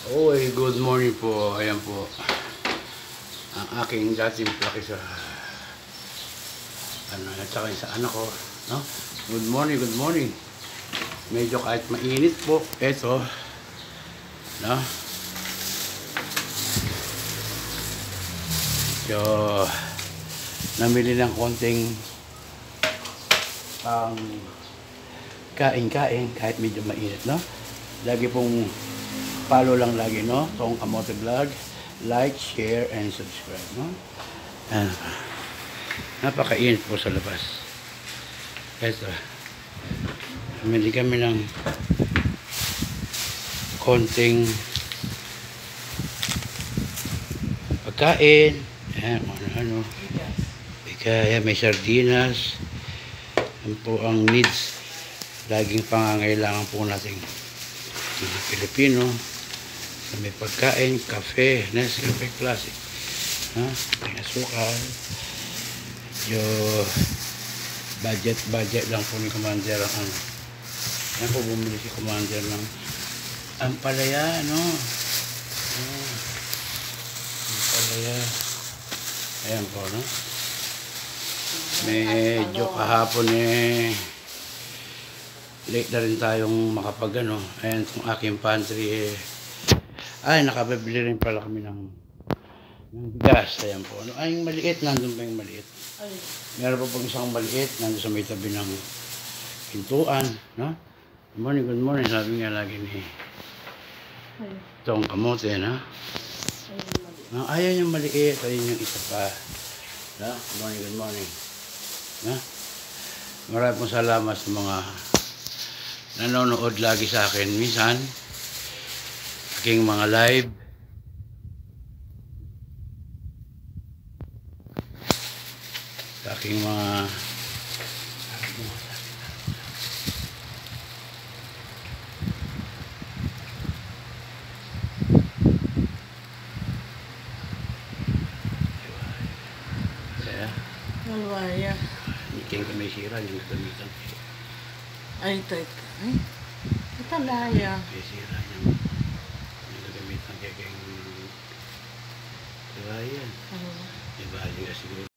Oy, good morning po. Ayan po. Ang aking dating plaki sa at saka sa anak ko, no? Good morning, good morning. Medyo kahit mainit po, eto, no? So, namili ng konting kain-kain kahit medyo mainit, no? Lagi pong follow lang lagi, no? Tong Kamote Vlog. Like, share, and subscribe, no? Napakainit po sa labas. Ito. Namili kami ng konting pagkain. Ayan, ano. Kaya may sardinas. Yan po ang needs. Laging pangangailangan po natin mga Pilipino. May pagkain, kafe, Nescafe Classic. May asukal. Yung budget lang po ni Commander ang ano. Yan po bumili si Commander ng ampalaya, no? Ampalaya. Ayan po, no? Medyo kahapon late na rin tayong makapag ano. Ayan itong aking pantry ay nakabibili rin pala kami ng gas. Ayan po, no? Ay yung maliit, nandun pa yung maliit. Meron pa pong isang maliit nandun sa may tabi ng pintuan, no? Good morning, sabi nga lagi ni itong kamote, no? Ayan yung maliit, ayun yung isa pa, no? Good morning, no? Maraming pong salamat sa mga nanonood lagi sa akin. Minsan aking mga live sa aking mga Malwaya. iking ka may sira yung gamitan. Ay, ito. Ay, ito laya. May sira yung gamitan kaya kayong diba yan? Diba, hindi ka siguro